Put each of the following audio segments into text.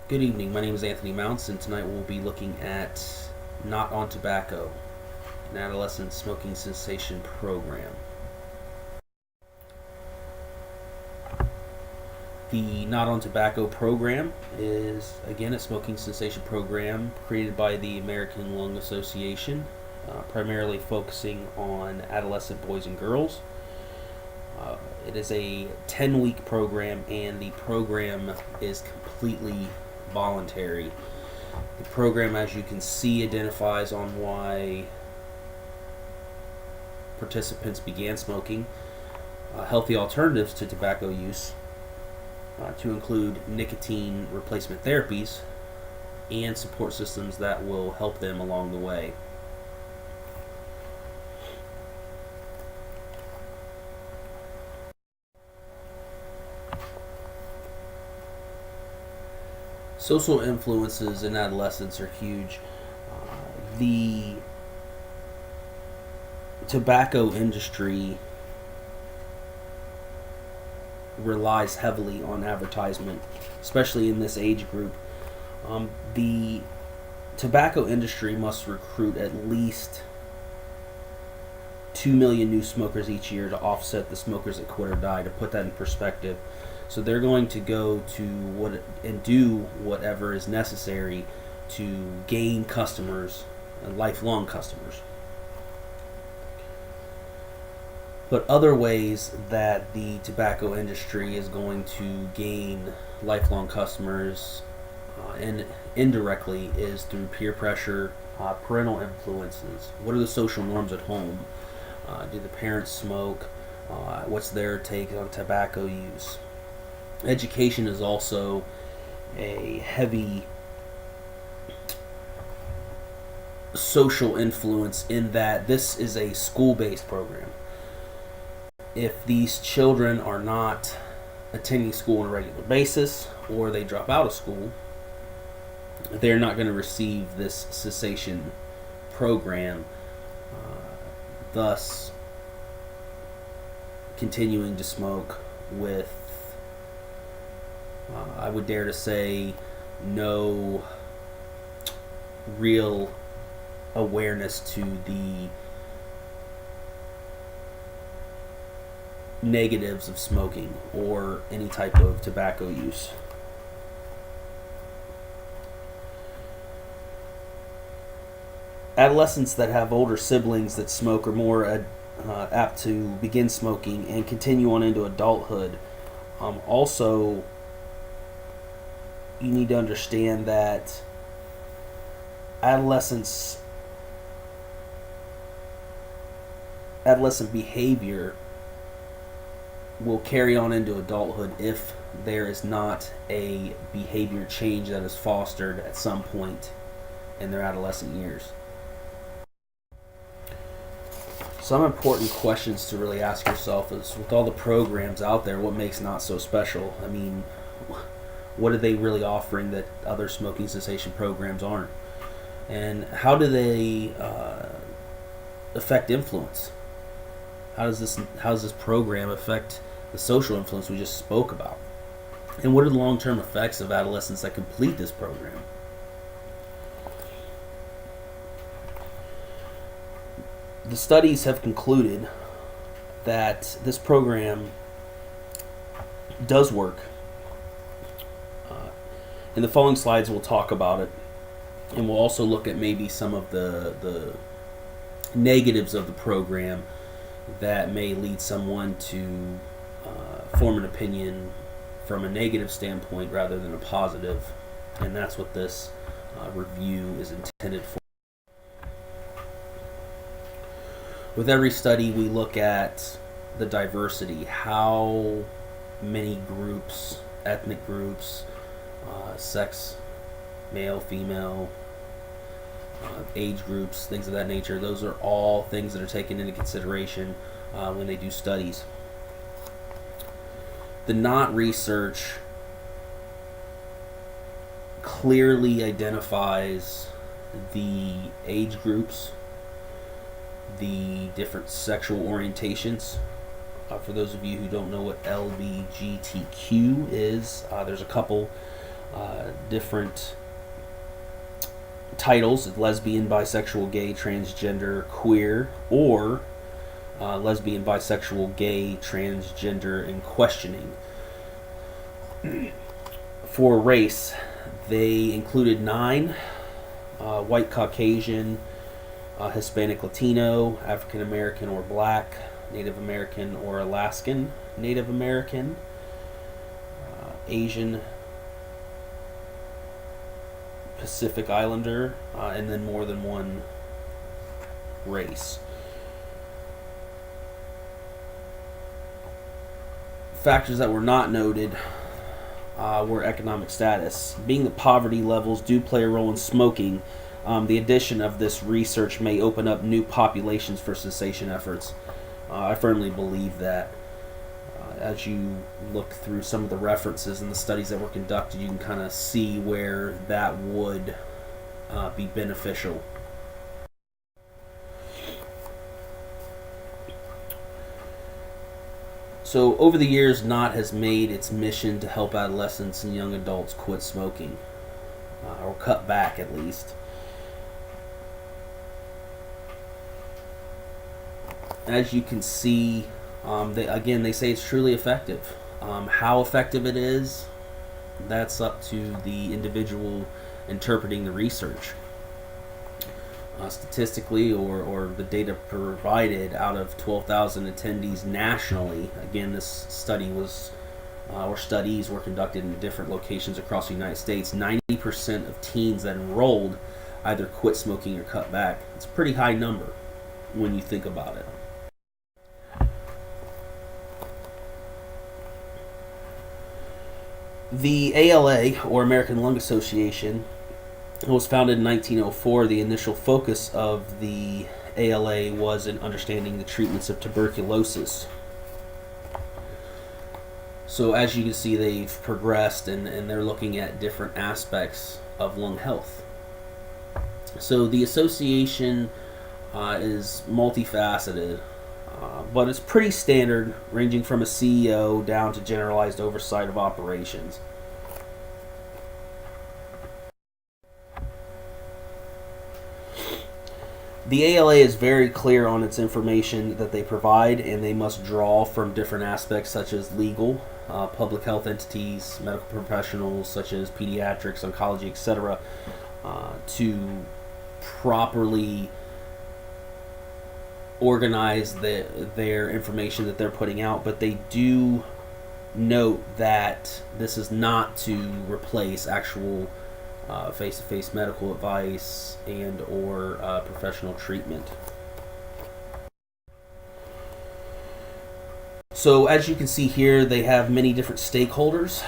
Good evening, my name is Anthony Mounts, and tonight we'll be looking at Not on Tobacco, an adolescent smoking cessation program. The Not on Tobacco program is, again, a smoking cessation program created by the American Lung Association, primarily focusing on adolescent boys and girls. It is a 10-week program, and the program is completely voluntary. The program, as you can see, identifies on why participants began smoking, healthy alternatives to tobacco use, to include nicotine replacement therapies, and support systems that will help them along the way. Social influences in adolescence are huge. The tobacco industry relies heavily on advertisement, especially in this age group. The tobacco industry must recruit at least 2 million new smokers each year to offset the smokers that quit or die. To put that in perspective, so they're going to go to do whatever is necessary to gain customers, lifelong customers. But other ways that the tobacco industry is going to gain lifelong customers, and indirectly, is through peer pressure, parental influences. What are the social norms at home? Do the parents smoke? What's their take on tobacco use? Education is also a heavy social influence, in that this is a school-based program. If these children are not attending school on a regular basis, or they drop out of school, they're not going to receive this cessation program, thus continuing to smoke with, I would dare to say, no real awareness to the negatives of smoking or any type of tobacco use. Adolescents that have older siblings that smoke are more apt to begin smoking and continue on into adulthood. Also, you need to understand that adolescent behavior will carry on into adulthood if there is not a behavior change that is fostered at some point in their adolescent years. Some important questions to really ask yourself is, with all the programs out there, what makes not so special? I mean, what are they really offering that other smoking cessation programs aren't? And how do they affect influence? How does this program affect the social influence we just spoke about? And what are the long-term effects of adolescents that complete this program? The studies have concluded that this program does work. In the following slides, we'll talk about it, and we'll also look at maybe some of the negatives of the program that may lead someone to form an opinion from a negative standpoint rather than a positive, and that's what this review is intended for. With every study, we look at the diversity, how many groups, ethnic groups, sex, male, female, age groups, things of that nature. Those are all things that are taken into consideration when they do studies. The NOT research clearly identifies the age groups, the different sexual orientations. For those of you who don't know what LBGTQ is, there's a couple. different titles: lesbian, bisexual, gay, transgender, queer, or lesbian, bisexual, gay, transgender, and questioning. For race, they included 9: white, Caucasian, Hispanic, Latino, African American or Black, Native American or Alaskan Native American, Asian, Pacific Islander, and then more than one race. Factors that were not noted were economic status. Being that poverty levels do play a role in smoking, the addition of this research may open up new populations for cessation efforts. I firmly believe that. As you look through some of the references and the studies that were conducted, you can kind of see where that would be beneficial. So over the years, KNOT has made its mission to help adolescents and young adults quit smoking, or cut back at least. As you can see, they say it's truly effective. How effective it is, that's up to the individual interpreting the research. Statistically, or the data provided, out of 12,000 attendees nationally, again, this study was, or studies were conducted in different locations across the United States, 90% of teens that enrolled either quit smoking or cut back. It's a pretty high number when you think about it. The ALA, or American Lung Association, was founded in 1904. The initial focus of the ALA was in understanding the treatments of tuberculosis. So as you can see, they've progressed and they're looking at different aspects of lung health. So the association is multifaceted, but it's pretty standard, ranging from a CEO down to generalized oversight of operations. The ALA is very clear on its information that they provide, and they must draw from different aspects such as legal, public health entities, medical professionals such as pediatrics, oncology, etc., to properly organize their information that they're putting out. But they do note that this is not to replace actual face-to-face medical advice and or professional treatment. So as you can see here, they have many different stakeholders.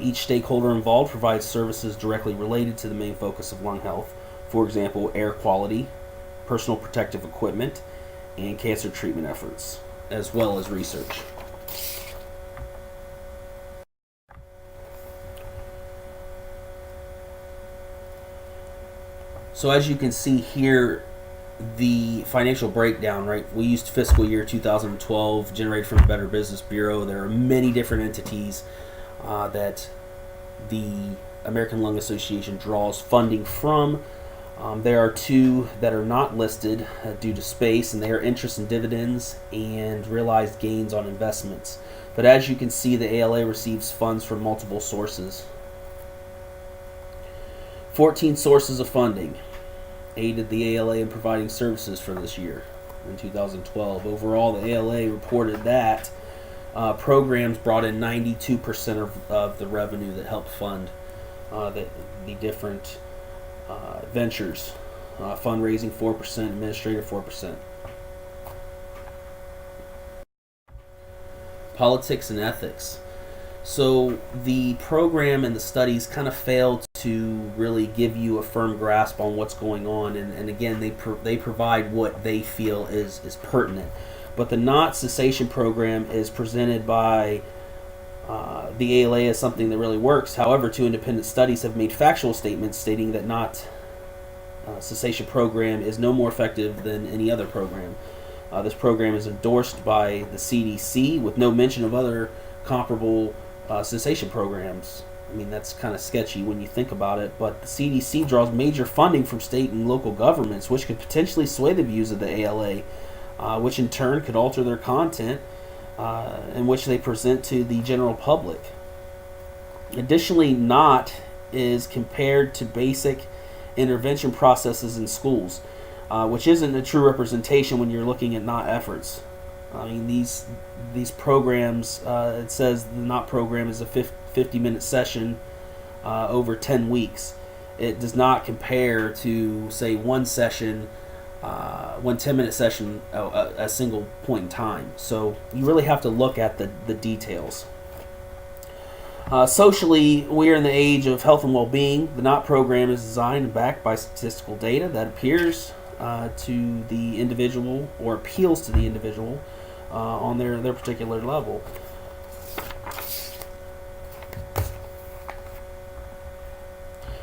Each stakeholder involved provides services directly related to the main focus of lung health. For example, air quality, personal protective equipment, and cancer treatment efforts, as well as research. So as you can see here, the financial breakdown, right? We used fiscal year 2012, generated from the Better Business Bureau. There are many different entities that the American Lung Association draws funding from. There are 2 that are not listed due to space, and they are interest and dividends and realized gains on investments. But as you can see, the ALA receives funds from multiple sources. 14 sources of funding aided the ALA in providing services for this year in 2012. Overall, the ALA reported that programs brought in 92% of the revenue that helped fund the different ventures. Fundraising 4%, administrative 4%. Politics and ethics. So the program and the studies kind of fail to really give you a firm grasp on what's going on, and again, they provide what they feel is pertinent. But the NOT cessation program is presented by the ALA as something that really works. However, 2 independent studies have made factual statements stating that NOT cessation program is no more effective than any other program. This program is endorsed by the CDC with no mention of other comparable cessation programs I mean, that's kind of sketchy when you think about it, but the CDC draws major funding from state and local governments, which could potentially sway the views of the ALA, which in turn could alter their content in which they present to the general public. Additionally, NOT is compared to basic intervention processes in schools, which isn't a true representation when you're looking at NOT efforts. I mean, these programs, it says the NOT program is a 50-minute session over 10 weeks. It does not compare to, say, one 10-minute session at a single point in time. So you really have to look at the details. Socially, we are in the age of health and well-being. The NOT program is designed and backed by statistical data that appears to the individual, or appeals to the individual on their particular level.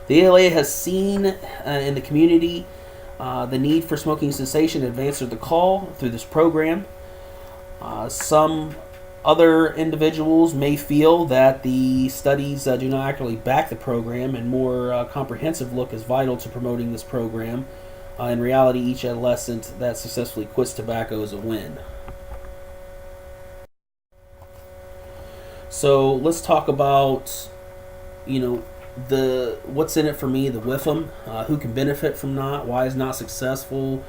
The ALA has seen in the community the need for smoking cessation and answered the call through this program. Some other individuals may feel that the studies do not accurately back the program, and more comprehensive look is vital to promoting this program. In reality, each adolescent that successfully quits tobacco is a win. So let's talk about, the what's in it for me, the WIFM, who can benefit from NOT, why is NOT successful.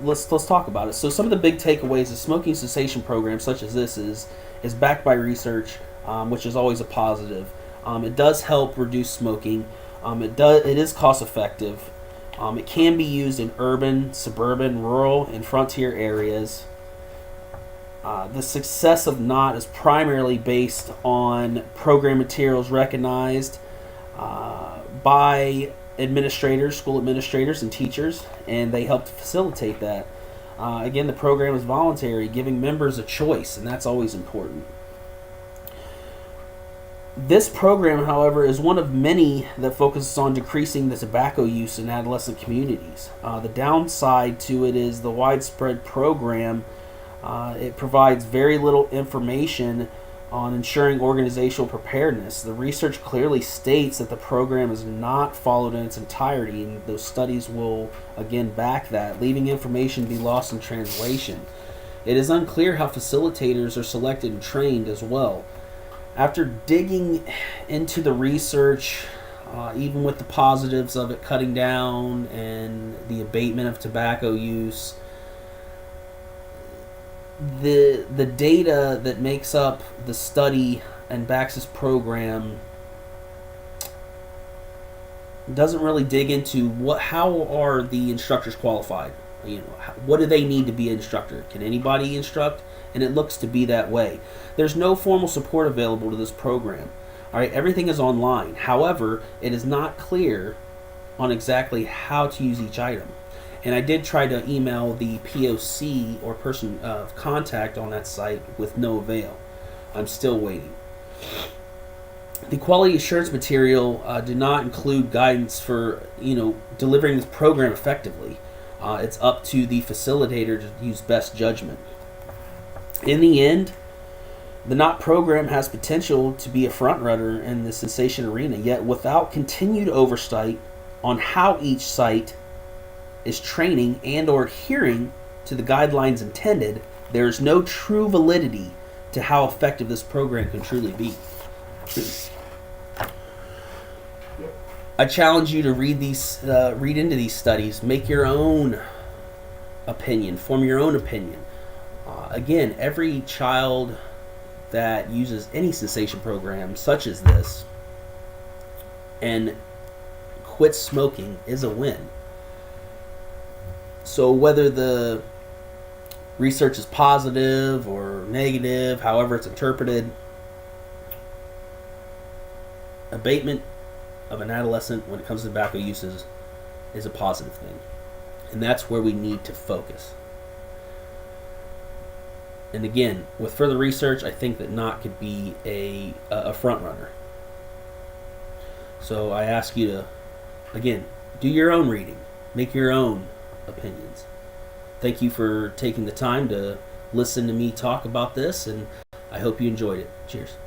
Let's talk about it. So some of the big takeaways of smoking cessation programs such as this is backed by research, which is always a positive. It does help reduce smoking. It is cost effective. It can be used in urban, suburban, rural, and frontier areas. The success of NOT is primarily based on program materials recognized by administrators, school administrators, and teachers, and they help to facilitate that. Again, the program is voluntary, giving members a choice, and that's always important. This program, however, is one of many that focuses on decreasing the tobacco use in adolescent communities. The downside to it is the widespread program. It provides very little information on ensuring organizational preparedness. The research clearly states that the program is not followed in its entirety, and those studies will again back that, leaving information to be lost in translation. It is unclear how facilitators are selected and trained as well. After digging into the research, even with the positives of it cutting down and the abatement of tobacco use, the data that makes up the study and backs this program doesn't really dig into how are the instructors qualified. What do they need to be an instructor? Can anybody instruct? And it looks to be that way. There's no formal support available to this program. All right, everything is online. However, it is not clear on exactly how to use each item. And I did try to email the POC, or person of contact, on that site with no avail. I'm still waiting. The quality assurance material did not include guidance for delivering this program effectively. It's up to the facilitator to use best judgment. In the end, the NOT program has potential to be a front runner in the cessation arena, yet without continued oversight on how each site is training and or adhering to the guidelines intended, there is no true validity to how effective this program can truly be. I challenge you to read into these studies, make your own opinion, form your own opinion. Again, every child that uses any cessation program such as this and quits smoking is a win. So whether the research is positive or negative, however it's interpreted, abatement of an adolescent when it comes to tobacco uses is a positive thing. And that's where we need to focus. And again, with further research, I think that NOT could be a front runner. So I ask you to, again, do your own reading. Make your own opinions. Thank you for taking the time to listen to me talk about this, and I hope you enjoyed it. Cheers.